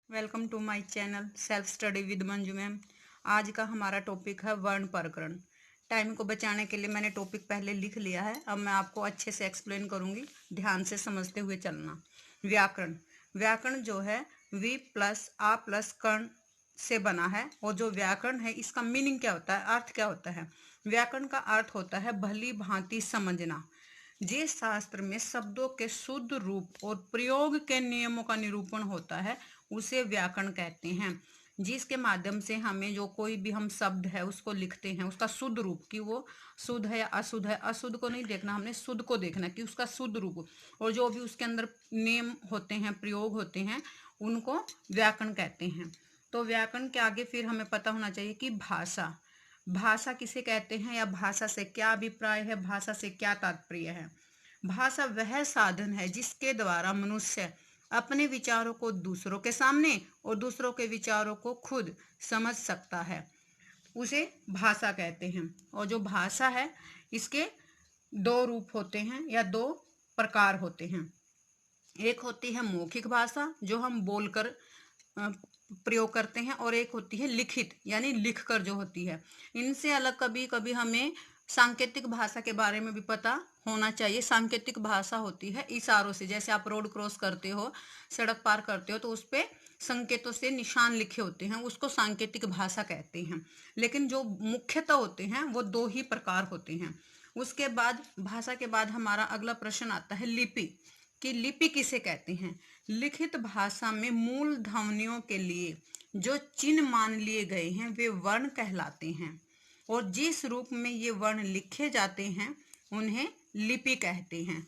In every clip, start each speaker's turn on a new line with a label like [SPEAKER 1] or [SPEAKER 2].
[SPEAKER 1] Welcome to my channel self study with Manju ma'am. आज का हमारा टॉपिक है वर्ण प्रकरण। टाइम को बचाने के लिए मैंने टॉपिक पहले लिख लिया है, अब मैं आपको अच्छे से एक्सप्लेन करूंगी, ध्यान से समझते हुए चलना। व्याकरण व्याकरण जो है वी प्लस आ प्लस कर्ण से बना है, और जो व्याकरण है इसका मीनिंग क्या होता है, अर्थ क्या होता है। व्याकरण का अर्थ होता है भली भांति समझना। जिस शास्त्र में शब्दों के शुद्ध रूप और प्रयोग के नियमों का निरूपण होता है उसे व्याकरण कहते हैं। जिसके माध्यम से हमें जो कोई भी हम शब्द है उसको लिखते हैं, उसका शुद्ध रूप कि वो शुद्ध है या अशुद्ध है। अशुद्ध को नहीं देखना, हमने शुद्ध को देखना कि उसका शुद्ध रूप, और जो भी उसके अंदर नियम होते हैं, प्रयोग होते हैं, उनको व्याकरण कहते हैं। तो व्याकरण के आगे फिर हमें पता होना चाहिए कि भाषा भाषा किसे कहते हैं, या भाषा से क्या अभिप्राय है, भाषा से क्या तात्पर्य है। भाषा वह साधन है जिसके द्वारा मनुष्य अपने विचारों को दूसरों के सामने और दूसरों के विचारों को खुद समझ सकता है, उसे भाषा कहते हैं। और जो भाषा है इसके दो रूप होते हैं या दो प्रकार होते हैं। एक होती है मौखिक भाषा जो हम बोलकर प्रयोग करते हैं, और एक होती है लिखित यानी लिखकर जो होती है। इनसे अलग कभी कभी हमें सांकेतिक भाषा के बारे में भी पता होना चाहिए। सांकेतिक भाषा होती है इशारों से, जैसे आप रोड क्रॉस करते हो, सड़क पार करते हो, तो उस पर संकेतों से निशान लिखे होते हैं, उसको सांकेतिक भाषा कहते हैं। लेकिन जो मुख्यतः होते हैं वो दो ही प्रकार होते हैं। उसके बाद भाषा के बाद हमारा अगला प्रश्न आता है लिपि, कि लिपि किसे कहते हैं। लिखित भाषा में मूल ध्वनियों के लिए जो चिन्ह मान लिए गए हैं वे वर्ण कहलाते हैं, और जिस रूप में ये वर्ण लिखे जाते हैं उन्हें लिपि कहते हैं।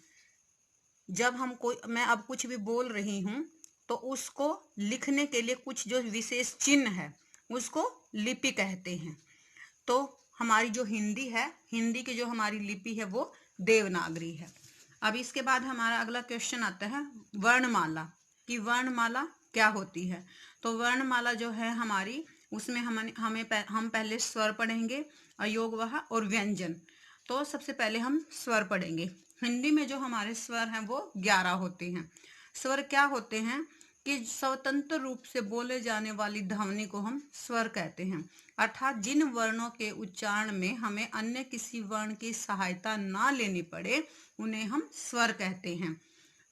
[SPEAKER 1] जब मैं अब कुछ भी बोल रही हूँ तो उसको लिखने के लिए कुछ जो विशेष चिन्ह है उसको लिपि कहते हैं। तो हमारी जो हिंदी है, हिंदी की जो हमारी लिपि है वो देवनागरी है। अब इसके बाद हमारा अगला क्वेश्चन आता है वर्णमाला, कि वर्णमाला क्या होती है। तो वर्णमाला जो है हमारी, उसमें हम पहले स्वर पढ़ेंगे, अयोगवह और व्यंजन। तो सबसे पहले हम स्वर पढ़ेंगे। हिंदी में जो हमारे स्वर हैं वो 11 होते हैं। स्वर क्या होते हैं कि स्वतंत्र रूप से बोले जाने वाली ध्वनि को हम स्वर कहते हैं, अर्थात जिन वर्णों के उच्चारण में हमें अन्य किसी वर्ण की सहायता ना लेनी पड़े उन्हें हम स्वर कहते हैं।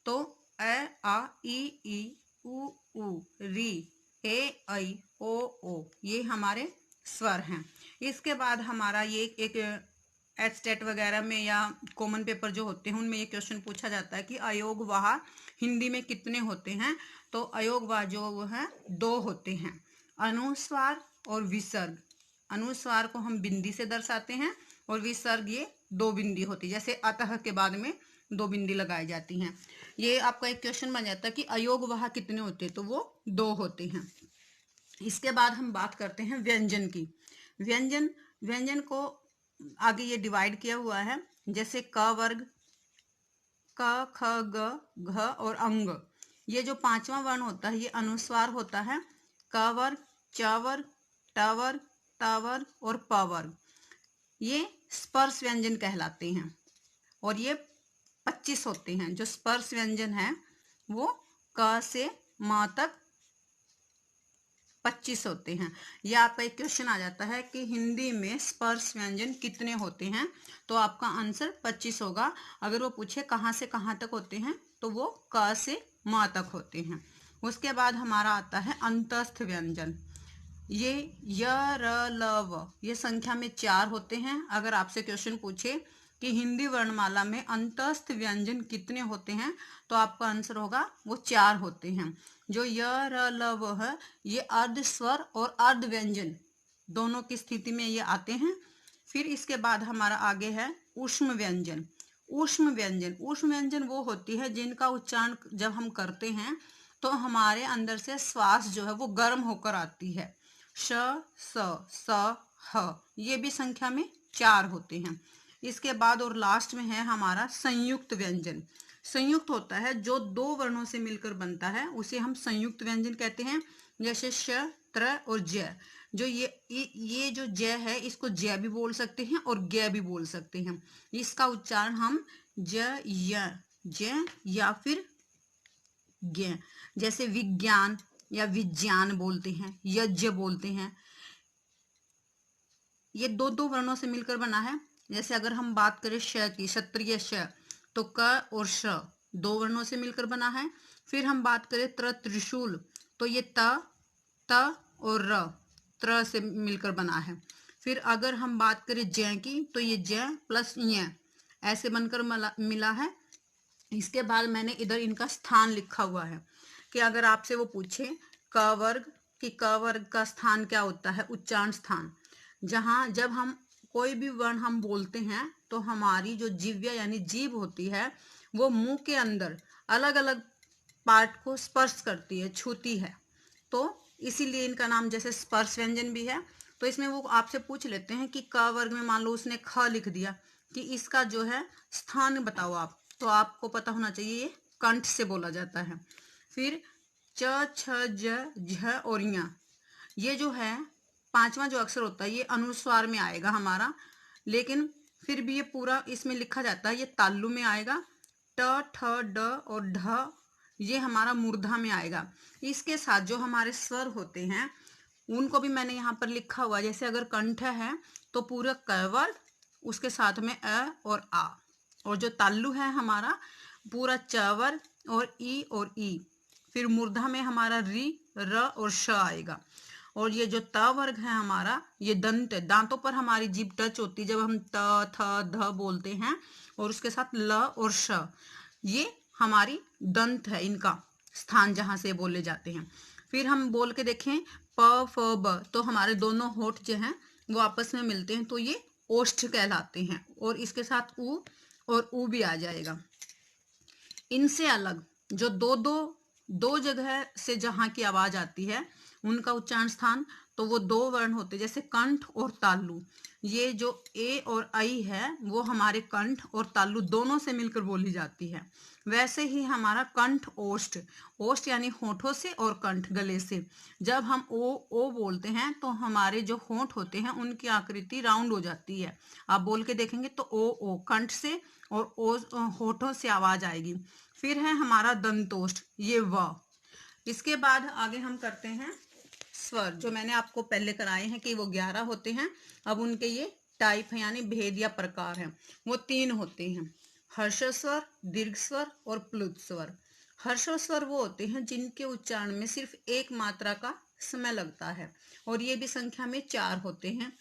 [SPEAKER 1] तो अ आ ई उ ऊ री ए ऐ ओ ये हमारे स्वर हैं। इसके बाद हमारा ये एक एचटेट वगैरह में या कॉमन पेपर जो होते हैं उनमें ये क्वेश्चन पूछा जाता है कि अयोग वाह हिंदी में कितने होते हैं। तो अयोग वाह जो है 2 होते हैं, अनुस्वार और विसर्ग। अनुस्वार को हम बिंदी से दर्शाते हैं और विसर्ग ये 2 बिंदी होती है, जैसे अतः के बाद में 2 बिंदी लगाई जाती हैं। ये आपका एक क्वेश्चन बन जाता है कि अयोग वाह कितने होते हैं, तो वो 2 होते हैं। इसके बाद हम बात करते हैं व्यंजन की। व्यंजन व्यंजन को आगे ये डिवाइड किया हुआ है, जैसे क वर्ग, क ख ग घ और अंग। ये जो 5वां वर्ण होता है ये अनुस्वार होता है। क वर्ग, च वर्ग, ट वर्ग, त वर्ग और प वर्ग ये स्पर्श व्यंजन कहलाते हैं, और ये 25 होते हैं। जो स्पर्श व्यंजन है वो क से म तक 25 होते हैं। यह आपका एक क्वेश्चन आ जाता है कि हिंदी में स्पर्श व्यंजन कितने होते हैं, तो आपका आंसर 25 होगा। अगर वो पूछे कहाँ से कहाँ तक होते हैं तो वो क से म तक होते हैं। उसके बाद हमारा आता है अंतस्थ व्यंजन। ये य र ल व ये संख्या में 4 होते हैं। अगर आपसे क्वेश्चन पूछे कि हिंदी वर्णमाला में अंतस्थ व्यंजन कितने होते हैं, तो आपका आंसर होगा वो 4 होते हैं। जो य र ल व है ये अर्ध स्वर और अर्ध व्यंजन दोनों की स्थिति में ये आते हैं। फिर इसके बाद हमारा आगे है ऊष्म व्यंजन। ऊष्म व्यंजन वो होती है जिनका उच्चारण जब हम करते हैं तो हमारे अंदर से श्वास जो है वो गर्म होकर आती है। श स ह ये भी संख्या में 4 होते हैं। इसके बाद और लास्ट में है हमारा संयुक्त व्यंजन। संयुक्त होता है जो 2 वर्णों से मिलकर बनता है, उसे हम संयुक्त व्यंजन कहते हैं। जैसे श, त्र और ज। जो ये जो ज है इसको ज भी बोल सकते हैं और ग भी बोल सकते हैं। इसका उच्चारण हम ज या फिर ज्ञ, जैसे विज्ञान या विज्ञान बोलते हैं, यज्ञ बोलते हैं। ये दो दो वर्णों से मिलकर बना है। जैसे अगर हम बात करें श की, क्षत्रिय श, तो क और श दो वर्णों से मिलकर बना है। फिर हम बात करें त्रिशूल, तो ये त और र, त्र से मिलकर बना है। फिर अगर हम बात करें जय की, तो ये जय प्लस य ऐसे बनकर मिला है। इसके बाद मैंने इधर इनका स्थान लिखा हुआ है कि अगर आपसे वो पूछे क वर्ग कि क वर्ग का स्थान क्या होता है, उच्चारण स्थान। जहाँ जब हम कोई भी वर्ण हम बोलते हैं तो हमारी जो जिह्वा यानी जीभ होती है वो मुंह के अंदर अलग अलग पार्ट को स्पर्श करती है, छूती है, तो इसीलिए इनका नाम जैसे स्पर्श व्यंजन भी है। तो इसमें वो आपसे पूछ लेते हैं कि क वर्ग में मान लो उसने ख लिख दिया कि इसका जो है स्थान बताओ आप, तो आपको पता होना चाहिए ये कंठ से बोला जाता है। फिर च छ ज झ और ञ, ये जो है पांचवा जो अक्षर होता है ये अनुस्वार में आएगा हमारा, लेकिन फिर भी ये पूरा इसमें लिखा जाता है ये तालु में आएगा। ट ठ ड और ढ ये हमारा मूर्धा में आएगा। इसके साथ जो हमारे स्वर होते हैं उनको भी मैंने यहाँ पर लिखा हुआ। जैसे अगर कंठ है तो पूरा क वर्ग, उसके साथ में अ और आ, और जो तालु है हमारा पूरा च वर्ग और ई। फिर मूर्धा में हमारा री, र और श आएगा। और ये जो त वर्ग है हमारा ये दंत है, दांतों पर हमारी जीभ टच होती है जब हम त थ ध बोलते हैं, और उसके साथ ल और श, ये हमारी दंत है, इनका स्थान जहां से बोले जाते हैं। फिर हम बोल के देखें प फ ब, तो हमारे दोनों होठ जो हैं वो आपस में मिलते हैं, तो ये ओष्ठ कहलाते हैं, और इसके साथ उ और ऊ भी आ जाएगा। इनसे अलग जो दो जगह से जहां की आवाज आती है उनका उच्चारण स्थान, तो वो दो वर्ण होते हैं जैसे कंठ और तालु। ये जो ए और आई है वो हमारे कंठ और तालु दोनों से मिलकर बोली जाती है। वैसे ही हमारा कंठ ओष्ठ, ओष्ठ यानी होठों से और कंठ गले से, जब हम ओ बोलते हैं तो हमारे जो होंठ होते हैं उनकी आकृति राउंड हो जाती है। आप बोल के देखेंगे तो ओ कंठ से और ओ होठों से आवाज आएगी। फिर है हमारा दंतोष्ठ, ये व। इसके बाद आगे हम करते हैं स्वर, जो मैंने आपको पहले कराए हैं कि वो 11 होते हैं। अब उनके ये टाइप है यानी भेद या प्रकार है, वो 3 होते हैं, हर्ष स्वर, दीर्घ स्वर और प्लुत स्वर। हर्ष स्वर वो होते हैं जिनके उच्चारण में सिर्फ एक मात्रा का समय लगता है, और ये भी संख्या में 4 होते हैं,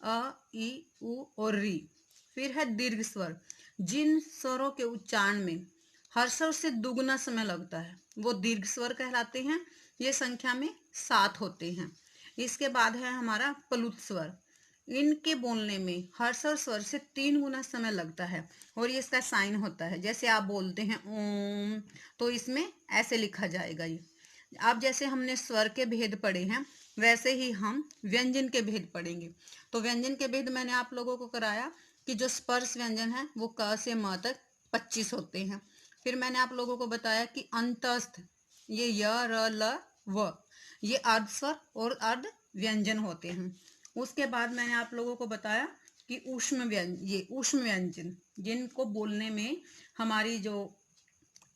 [SPEAKER 1] अ ई उ और री। फिर है दीर्घ स्वर, जिन स्वरों के उच्चारण में हर स्वर से दुगुना समय लगता है वो दीर्घ स्वर कहलाते हैं। ये संख्या में 7 होते हैं। इसके बाद है हमारा प्लुत स्वर, इनके बोलने में हर्ष स्वर से 3 गुना समय लगता है, और ये इसका साइन होता है। जैसे आप बोलते हैं ओम, तो इसमें ऐसे लिखा जाएगा ये। अब जैसे हमने स्वर के भेद पढ़े हैं वैसे ही हम व्यंजन के भेद पढ़ेंगे। तो व्यंजन के भेद मैंने आप लोगों को कराया कि जो स्पर्श व्यंजन है वो क से म तक 25 होते हैं। फिर मैंने आप लोगों को बताया कि अंतस्थ, ये य र ल व, ये अर्ध स्वर और अर्ध व्यंजन होते हैं। उसके बाद मैंने आप लोगों को बताया कि ऊष्म व्यंजन, ये ऊष्म व्यंजन जिनको बोलने में हमारी जो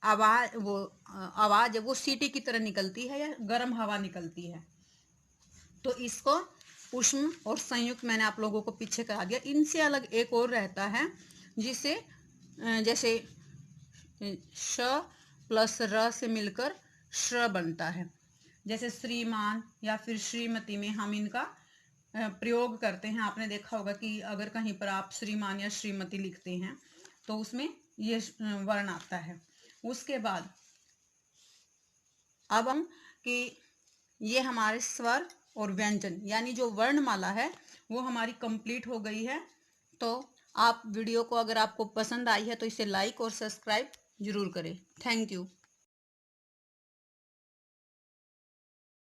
[SPEAKER 1] आवाज है वो सीटी की तरह निकलती है या गर्म हवा निकलती है, तो इसको ऊष्म और संयुक्त मैंने आप लोगों को पीछे करा दिया। इनसे अलग एक और रहता है जिसे जैसे श प्लस र से मिलकर श्र बनता है। जैसे श्रीमान या फिर श्रीमती में हम इनका प्रयोग करते हैं। आपने देखा होगा कि अगर कहीं पर आप श्रीमान या श्रीमती लिखते हैं तो उसमें ये वर्ण आता है। उसके बाद अब हम कि ये हमारे स्वर और व्यंजन यानी जो वर्णमाला है वो हमारी कंप्लीट हो गई है। तो आप वीडियो को अगर आपको पसंद आई है तो इसे लाइक और सब्सक्राइब जरूर करें। Thank you.